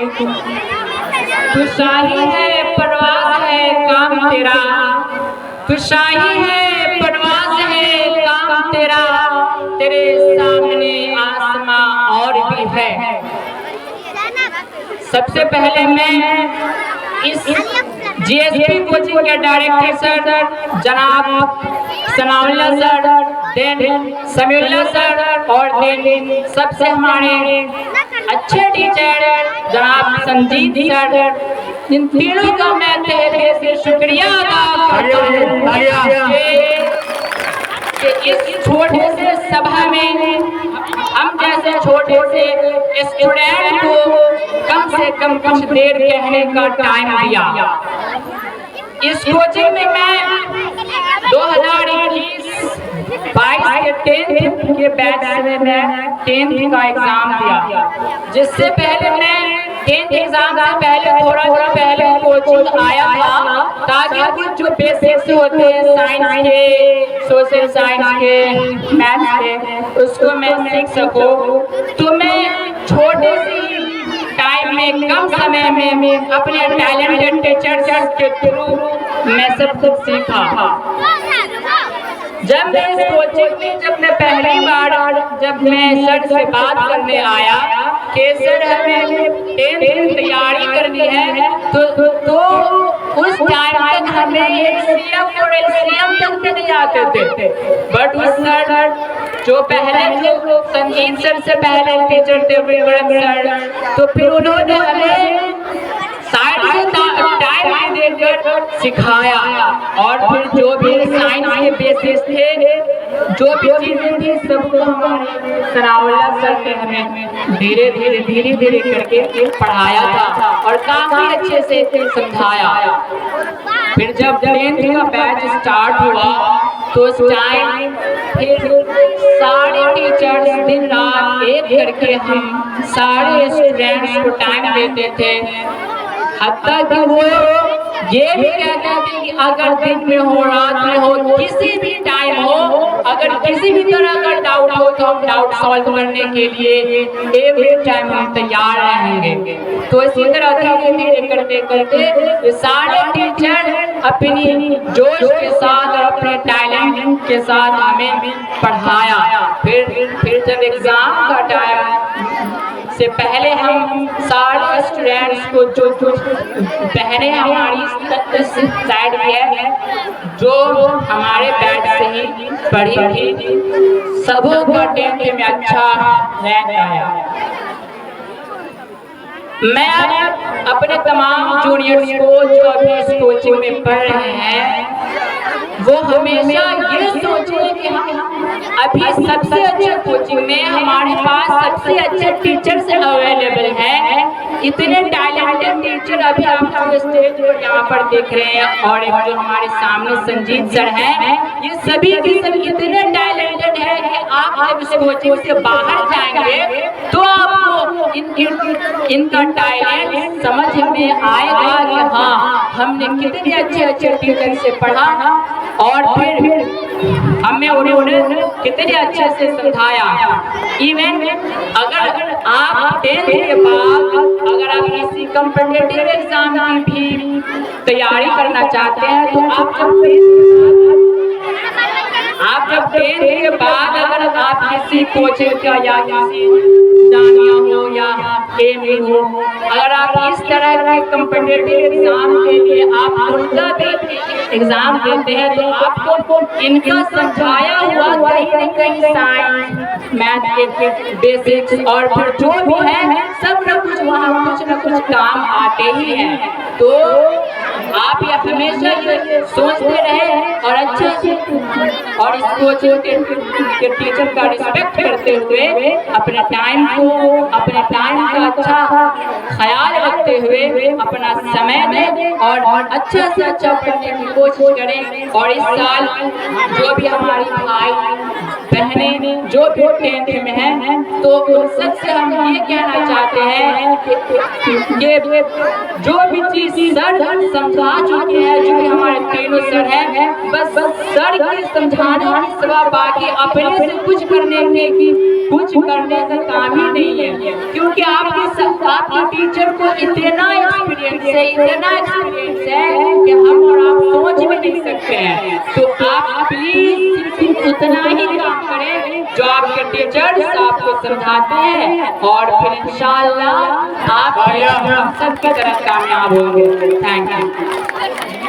तू शाही है परवाज़ है काम तेरा, तू शाही है परवाज़ है काम तेरा, तेरे सामने आसमां और भी है। सबसे पहले मैं इस जीएसपी कोचिंग के डायरेक्टर सर जनाब Sanaullah sir, then Samiullah sir और देन सबसे हमारे अच्छे टीचर जनाब संजीत सर, इन तीनों का मैं तहे दिल से शुक्रिया अदा करता हूँ कि इस छोटे से सभा में हम जैसे छोटे से स्टूडेंट को कम से कम कुछ देर कहने का टाइम दिया। इस कोचिंग में मैं 2021-22 के 10th के बैच में मैं 10th का एग्जाम दिया, जिससे पहले मैं 10th एग्जाम से पहले थोड़ा पहले कोचिंग आया था ताकि कुछ जो बेसिक्स होते हैं साइंस के, सोशल साइंस के, मैथ्स के, उसको मैं सीख सकूं। तो मैं छोटे से टाइम में कम समय में अपने टैलेंटेड टीचर्स के थ्रू मैं सब कुछ सीखा। जब मैं इस कोचिंग में जब मैं पहली बार जब मैं सर से बात करने आया कि सर हमें 10th की तैयारी करनी है, तो उस टाइम तक हमें एक सीएम और एलसीएम तक नहीं आते थे। बट उस सर जो पहले संगीत सर से पहले टीचर थे सर, तो फिर उन्होंने हमें साइंस से टाइम देकर सिखाया और फिर जो भी साइंस के बेसिस थे, जो भी चीजें थी, सबको हमारे सनाउल्लाह सर ने हमें धीरे धीरे करके पढ़ाया था और काफी अच्छे से समझाया। फिर जब 10th का बैच स्टार्ट हुआ तो उस टाइम फिर सारे टीचर्स दिन रात एक करके हम सारे स्टूडेंट्स को टाइम देते थे। हत्ता कि वो ये भी कहते थे कि अगर दिन में हो, रात में हो, किसी भी टाइम हो, अगर किसी भी तरह का डाउट हो तो हम डाउट सॉल्व करने के लिए एवरी टाइम हम तैयार रहेंगे। तो इसी तरह धीरे धीरे करते करते सारे टीचर अपनी जोश के साथ और अपने टैलेंट के साथ हमें पढ़ाया। फिर जब एग्जाम का टाइम से पहले हम सारे स्टूडेंट्स को जो बहनें हमारी साइड में है, जो हमारे बैच से ही पढ़ी थी, सबों का 10th में अच्छा रैंक आया। मैं अपने तमाम जूनियर्स को जो अभी इस कोचिंग में पढ़ रहे हैं, वो हमेशा ये सोचें कि अभी सबसे अच्छे कोचिंग में हमारे पास सबसे अच्छे टीचर्स अवेलेबल हैं। इतने टैलेंटेड टीचर अभी आप स्टेज पर यहाँ पर देख रहे हैं और एक जो हमारे सामने संजीत सर हैं, ये सभी के सभी इतने टैलेंटेड है कि आप जब इस कोचिंग से बाहर जाएंगे तो आपको इनका टैलेंट समझ में आएगा कि हाँ, हमने कितने अच्छे टीचर से पढ़ा और फिर हमें उन्होंने कितने अच्छे से समझाया। इवन अगर आप 10th के बाद अगर आप किसी कॉम्पिटिटिव एग्जाम की भी तैयारी करना चाहते हैं तो आप जब 10th के बाद अगर आप किसी कोचिंग का या किसी जामिया हो या एमए हो, अगर आप इस तरह के कॉम्पिटिटिव एग्जाम के लिए आप उनका भी एग्जाम देते हैं तो आपको इनका समझाया हुआ कहीं साइंस मैथ के बेसिक्स और फिर जो भी है सब न कुछ वहाँ कुछ न कुछ काम आते ही हैं। तो आप ये हमेशा ये सोचते रहे और अच्छे से और इस कोचिंग के टीचर का रिस्पेक्ट करते हुए अपने टाइम का अच्छा ख्याल रखते हुए अपना समय दें और अच्छा से अच्छा पढ़ने की कोशिश करें। और इस साल जो भी हमारी भाई बहनें जो भी 10th में हैं, तो उन सबसे हम ये कहना चाहते हैं कि जो भी चीज सर समझा चुके हैं, जो भी हमारे तीनों सर हैं, बस सर की समझाने के सिवा बाकी अपने से कुछ करने का काम ही नहीं है। क्योंकि आपके आपके टीचर को इतना एक्सपीरियंस है कि हम और आप सोच भी नहीं सकते हैं। तो आप प्लीज सिर्फ उतना ही काम करें जो आपके टीचर्स आपको समझाते हैं, और फिर इंशाअल्लाह आप मकसद की तरफ कामयाब होंगे। Thank you.